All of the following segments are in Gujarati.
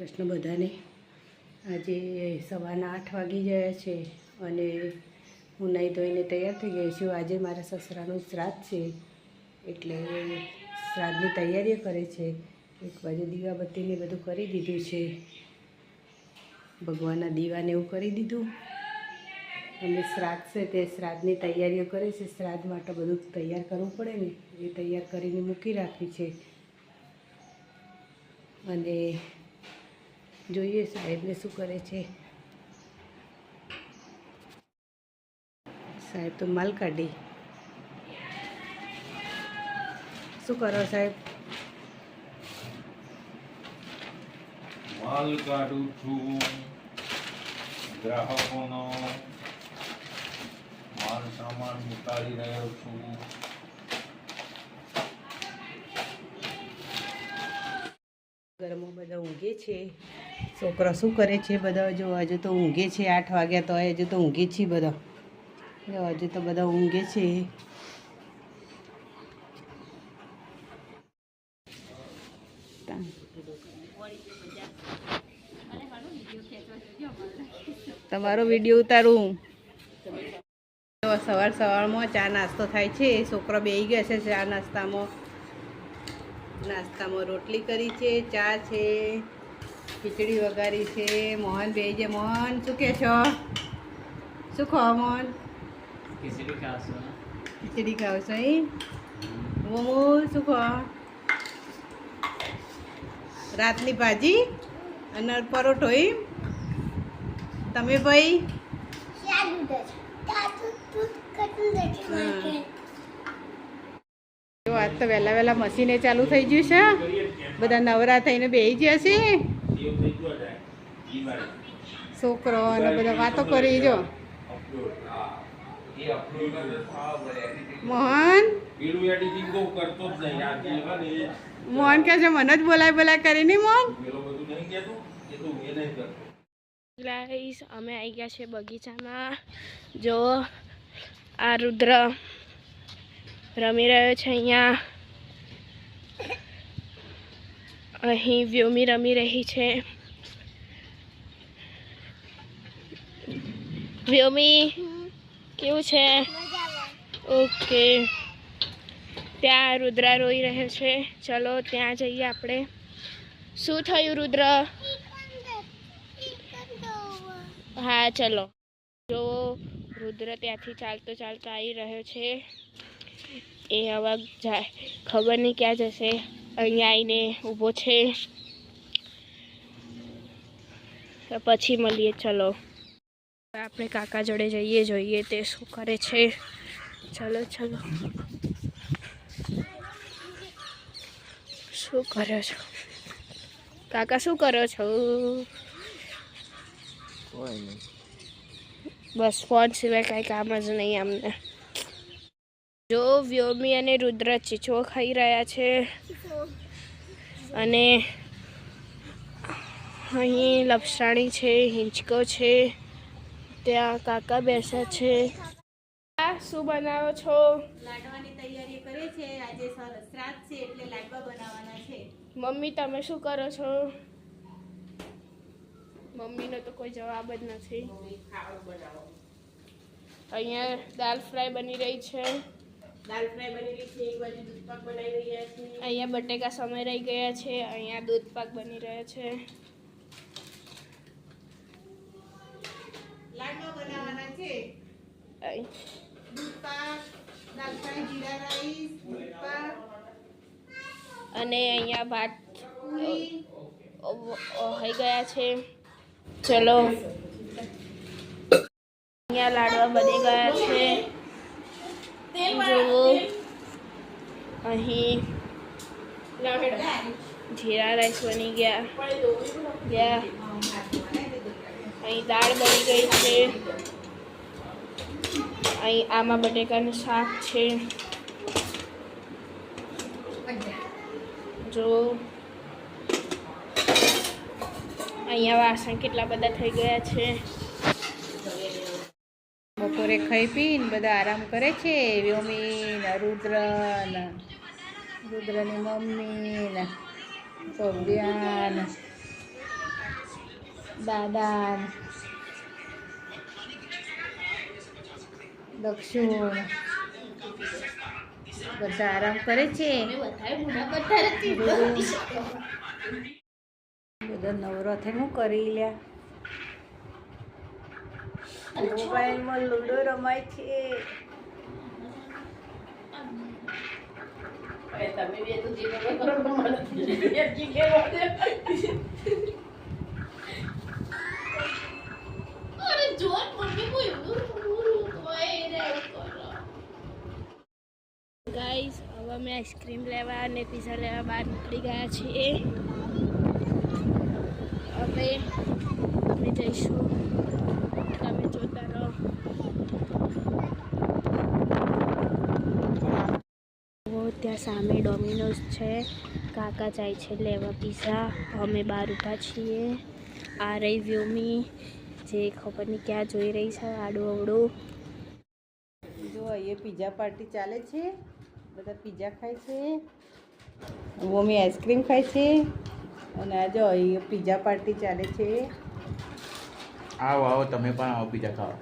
કૃષ્ણ બધાને આજે સવારના 8 વાગી ગયા છે અને હું નાહી ધોઈને તૈયાર થઈ ગઈ છું। આજે મારા સસરાનું શ્રાદ્ધ છે એટલે શ્રાદ્ધની તૈયારીઓ કરે છે। એક બાજુ દીવાબત્તીને બધું કરી દીધું છે, ભગવાનના દીવાને એવું કરી દીધું અને શ્રાદ્ધ છે તે શ્રાદ્ધની તૈયારીઓ કરે છે। શ્રાદ્ધ માટે બધું તૈયાર કરવું પડે ને, એ તૈયાર કરીને મૂકી રાખી છે અને જોઈએ સાહેબને શું કરે છે। સાહેબ તો માલ કાઢી, શું કરો સાહેબ? માલ કાઢું છું, ગ્રાહકોનો માલ સામાન ઉતારી રહ્યો છું। ઘરમાં બધા ઊંઘે છે, છોકરા શું કરે છે? બધા જો હજુ તો ઊંઘે છે। 8 વાગ્યા તો હજુ તો ઊંઘે છે બધા, હજુ તો બધા ઊંઘે છે। તમારો વિડીયો ઉતારું। સવારમાં ચા નાસ્તો થાય છે, છોકરા બેસી ગયા છે। ચા નાસ્તામાં રોટલી કરી છે, ચા છે, ખીચડી વઘારી છે। મોહન બેસી જાય। મોહન શું કહે છો? શું ખાવ મોહન? ખીચડી ખાશો? ખીચડી ખાવ છો? મોમો શું ખાવ? રાતની ભાજી અને પરોઠો। તમે ભાઈ? આજ તો વહેલા મશીને ચાલુ થઈ ગયું છે, બધા નવરા થઈને બેસી ગયા છે। છોકરો અને બધા વાતો કરી જો। મોહન કહે છે મને જ બોલાય કરીને। મોહન ગાઈસ, અમે આવી ગયા છે બગીચામાં। જો આ રુદ્ર રમી રહ્યો છે અહીંયા, અહીં વ્યોમી રમી રહી છે। વ્યોમી કેવું છે? ઓકે, ત્યાં રુદ્રા રોઈ રહ્યો છે। ચલો ત્યાં જઈએ આપણે। શું થયું રુદ્ર? હા ચલો। જો રુદ્ર ત્યાંથી ચાલતો આવી રહ્યો છે, એ હવે જાય ખબર નહીં ક્યાં જશે। અહીંયા આવીને ઊભો છે, પછી મળીએ। ચલો આપણે કાકા જોડે જઈએ, જોઈએ તે શું કરે છે। ચલો શું કરો છો કાકા? શું કરો છો? બસ ફોન સિવાય કાંઈ કામ જ નહીં અમને। જો વ્યોમી અને રુદ્ર ચીચો ખાઈ રહ્યા છે અને અહીં લપસાણી છે, હિંચકો છે, ત્યાં કાકા બેસ્યા છે। શું બનાવો છો? લાડવાની તૈયારી કરે છે। આજે શ્રાદ્ધ છે એટલે લાડવા બનાવવાના છે। મમ્મી તમે શું કરો છો? મમ્મીનો તો કોઈ જવાબ જ નથી। અહીંયા દાલ ફ્રાય બની રહી છે। એક બાજુ દૂધપાક બનાવી રહ્યા છે। અહીંયા બટેકા સમાઈ રહી ગયા છે। અહીંયા દૂધપાક બની રહ્યા છે। લાડવા બનાવવાના છે। દૂધપાક, દાલ ફ્રાય, જીરા રાઈસ, દૂધપાક અને અહીંયા ભાત પૂરી થઈ ગયા છે। ચલો અહીંયા લાડવા બની ગયા છે। જુઓ અહીં જીરા રાઈસ બની ગયા। અહીં દાળ બની ગઈ છે। અહીં આમાં બટેકાનું શાક છે। જો અહીંયા વાસણ કેટલા બધા થઈ ગયા છે। બપોરે ખાઈ પીને બધા આરામ કરે છે। વ્યોમી ને રુદ્રની મમ્મી ને સોભ્યા ને દાદા, દક્ષુ બધા આરામ કરે છે. બધા નવરો થઈને શું કરી લ્યા? મોબાઈલમાં લૂડો રમાય છે. ગાઈસ હવે અમે આઈસ્ક્રીમ લેવા અને પીઝા લેવા બહાર નીકળી ગયા છીએ. હવે અમે જઈશું, તમે જોતા રહો. ત્યાં સામે ડોમિનોઝ છે. કાકા જાય છે લેવા પીઝા. અમે બહાર ઊભા છીએ. આ રહી વ્યોમી જે ખબર નહીં ક્યાં જોઈ રહી છે આડું અવડું. જો અહીંયા પીઝા પાર્ટી ચાલે છે. બધા પીઝા ખાય છે. મમ્મી આઈસ્ક્રીમ ખાય છે. અને આ જો અહીંયા પીઝા પાર્ટી ચાલે છે. આવો આવો તમે પણ આવો પીઝા ખાવા.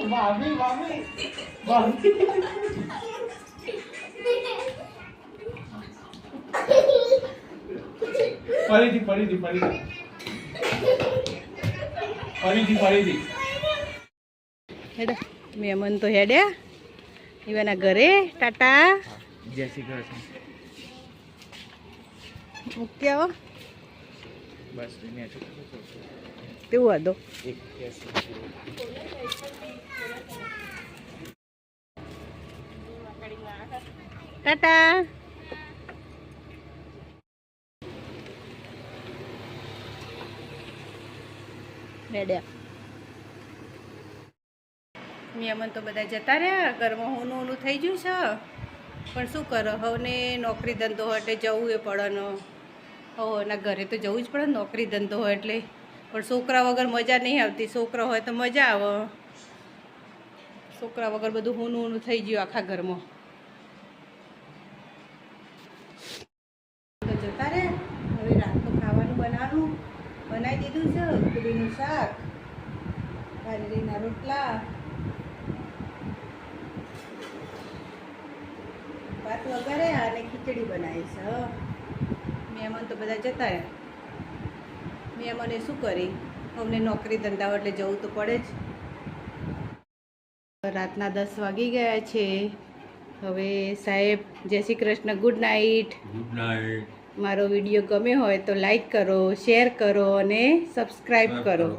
મામી મામી મામી ફરીથી હેડા મહેમાન તો હેડ્યા એવાના ઘરે. ટાટા, જય શ્રી કૃષ્ણ. મૂકી આવો. બસ તેવું હતો. ટાટા. હેડ્યા મહેમાન તો બધા જતા રહ્યા. ઘરમાં ઊનું ઊનું થઈ ગયું છે. પણ શું કરો, હવે નોકરી ધંધો હોય એટલે જવું એ પડે ને. હવે એના ઘરે તો જવું જ પડે, નોકરી ધંધો હોય એટલે. પણ છોકરા વગર મજા નહીં આવતી. છોકરા હોય તો મજા આવે. છોકરા વગર બધું ઊનું ઊનું થઈ ગયું આખા ઘરમાં. તો જતા રે. હવે રાતનું ખાવાનું બનાવી દીધું છે. પૂરીનું શાક, બાજરીના રોટલા, ભાત વગેરે અને ખીચડી બનાવી છે. મહેમાન તો બધા જતા રહ્યા. મહેમાને શું કરી, અમને નોકરી ધંધા એટલે જવું તો પડે જ. રાતના 10 વાગી ગયા છે. હવે સાહેબ જય Shri Krishna, good night. Good night. મારો વિડીયો ગમ્યો હોય તો લાઈક કરો, શેર કરો અને સબસ્ક્રાઈબ કરો.